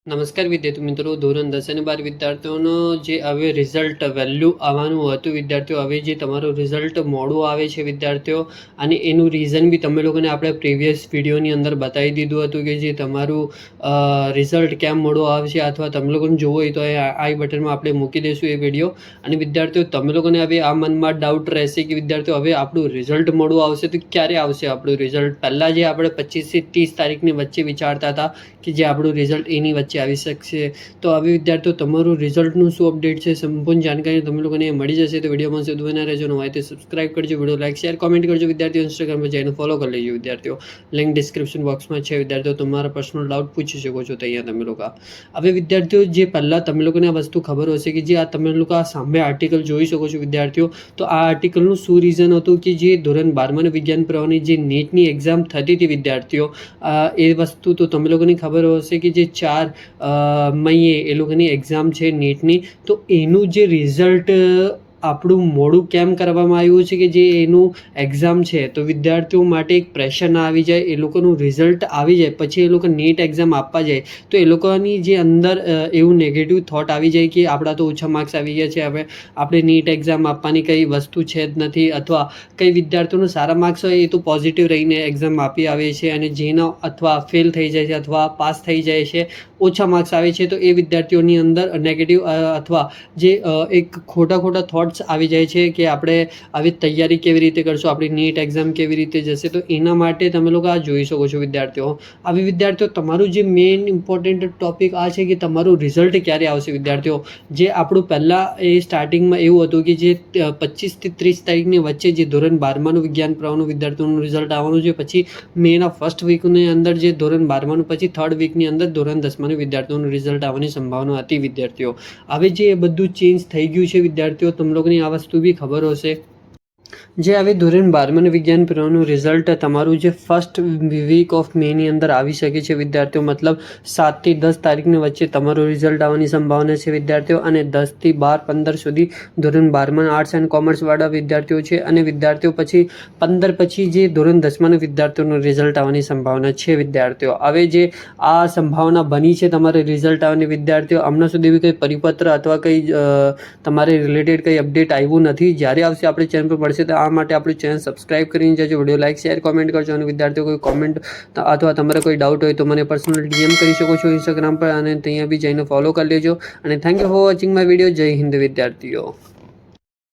નમસ્કાર વિદ્યાર્થી મિત્રો, ધોરણ 10 અને 12 વિદ્યાર્થીઓનો જે હવે રિઝલ્ટ વેલ્યુ આવવાનું હતું વિદ્યાર્થીઓ, હવે જે તમારું રિઝલ્ટ મોડું આવે છે વિદ્યાર્થીઓ, અને એનું રીઝન બી તમે લોકોને આપણે પ્રીવિયસ વિડીયોની અંદર બતાવી દીધું હતું કે જે તમારું રિઝલ્ટ કેમ મોડું આવશે, અથવા તમે લોકોને જોવો હોય તો આઈ બટનમાં આપણે મૂકી દઈશું એ વિડીયો. અને વિદ્યાર્થીઓ તમે લોકોને હવે આ મનમાં ડાઉટ રહેશે કે વિદ્યાર્થીઓ હવે આપણું રિઝલ્ટ મોડું આવશે તો ક્યારે આવશે આપણું રિઝલ્ટ. પહેલાં જે આપણે 25 થી 30 તારીખની વચ્ચે વિચારતા હતા કે જે આપણું રિઝલ્ટ એની વચ્ચે આવી શકશે, તો હવે વિદ્યાર્થીઓ તમારું રિઝલ્ટનું શું અપડેટ છે સંપૂર્ણ જાણકારી તમે લોકોને મળી જશે. તો વિડીયોમાં સુધી બના રહેજો, હોય તો સબસ્ક્રાઇબ કરજો, વિડીયો લાઈક શેર કોમેન્ટ કરજો વિદ્યાર્થીઓ. ઇન્સ્ટાગ્રામ પર જઈને ફોલો કરી લેજો વિદ્યાર્થીઓ, લિંક ડિસ્ક્રિપ્શન બોક્સમાં છે વિદ્યાર્થીઓ. તમારા પર્સનલ ડાઉટ પૂછી શકો છો તો અહીંયા તમે લોકો. હવે વિદ્યાર્થીઓ જે પહેલાં તમે લોકોને આ વસ્તુ ખબર હશે કે જે આ તમે લોકો આ સામે આર્ટિકલ જોઈ શકો છો વિદ્યાર્થીઓ, તો આ આર્ટિકલનું શું રીઝન હતું કે જે ધોરણ 12 વિજ્ઞાન પ્રવાહની જે નેટની એક્ઝામ થતી હતી વિદ્યાર્થીઓ, એ વસ્તુ તો તમે લોકોને ખબર હશે કે જે 4 મઈએ એ લોકોની એક્ઝામ છે નેટની, તો એનું જે રિઝલ્ટ આપણું મોડું કેમ કરવામાં આવ્યું છે કે જે એનું એક્ઝામ છે તો વિદ્યાર્થીઓ માટે એક પ્રેશર ના આવી જાય, એ લોકોનું રિઝલ્ટ આવી જાય પછી એ લોકો નેટ એક્ઝામ આપવા જાય તો એ લોકોની જે અંદર એવું નેગેટિવ થોટ આવી જાય કે આપણા તો ઓછા માર્ક્સ આવી ગયા છે, હવે આપણે નીટ એક્ઝામ આપવાની કંઈ વસ્તુ છે જ નથી, અથવા કંઈ વિદ્યાર્થીઓનું સારા માર્ક્સ હોય એ તો પોઝિટિવ રહીને એક્ઝામ આપી આવે છે, અને જેનો અથવા ફેલ થઈ જાય છે અથવા પાસ થઈ જાય છે, ઓછા માર્ક્સ આવે છે, તો એ વિદ્યાર્થીઓની અંદર નેગેટિવ અથવા જે એક ખોટા થોટ્સ આવી જાય છે કે આપણે આવી તૈયારી કેવી રીતે કરશું, આપણી નીટ એક્ઝામ કેવી રીતે જશે. તો એના માટે તમે લોકો આ જોઈ શકો છો વિદ્યાર્થીઓ. આવી વિદ્યાર્થીઓ તમારું જે મેઇન ઇમ્પોર્ટન્ટ ટોપિક આ છે કે તમારું રિઝલ્ટ ક્યારે આવશે વિદ્યાર્થીઓ. જે આપણું પહેલાં એ સ્ટાર્ટિંગમાં એવું હતું કે જે 25 થી 30 તારીખની વચ્ચે જે ધોરણ 12માનું વિજ્ઞાન પ્રવાહનું વિદ્યાર્થીઓનું રિઝલ્ટ આવવાનું છે, પછી મેના ફર્સ્ટ વીકની અંદર જે ધોરણ 12માનું, પછી થર્ડ વીકની અંદર ધોરણ 10માનું વિદ્યાર્થીઓનું રિઝલ્ટ આવવાની સંભાવના હતી વિદ્યાર્થીઓ. હવે જે બધું ચેન્જ થઈ ગયું છે વિદ્યાર્થીઓ, તમે લોકોની આ વસ્તુ બી ખબર હશે. જે હવે ધોરણ 12માનું વિજ્ઞાન પ્રવાહનું રિઝલ્ટ તમારું જે ફર્સ્ટ વીક ઓફ મેની અંદર આવી શકે છે વિદ્યાર્થીઓ, મતલબ 7 થી 10 તારીખની વચ્ચે તમારું રિઝલ્ટ આવવાની સંભાવના છે વિદ્યાર્થીઓ. અને 10 થી 12 15 સુધી ધોરણ 12માં આર્ટ્સ એન્ડ કોમર્સવાળા વિદ્યાર્થીઓ છે, અને વિદ્યાર્થીઓ પછી 15 પછી જે ધોરણ 10માના વિદ્યાર્થીઓનું રિઝલ્ટ આવવાની સંભાવના છે વિદ્યાર્થીઓ. હવે જે આ સંભાવના બની છે તમારે રિઝલ્ટ આવવાની વિદ્યાર્થીઓ, હમણાં સુધી બી કંઈ પરિપત્ર અથવા કંઈ તમારે રિલેટેડ કંઈ અપડેટ આવ્યું નથી. જ્યારે આવશે આપણે ચેનલ પર મળશે, તો આ માટે આપણું ચેનલ સબસ્ક્રાઇબ કરીને જજો, વિડીયો લાઈક શેર કોમેન્ટ કરજો. અને વિદ્યાર્થીઓ કોઈ કોમેન્ટ અથવા તમારે કોઈ ડાઉટ હોય તો મને પર્સનલ ડીએમ કરી શકો છો ઇન્સ્ટાગ્રામ પર, અને ત્યાં બી જઈને ફોલો કરી લેજો. અને thank you for watching my video. જય હિન્દ વિદ્યાર્થીઓ.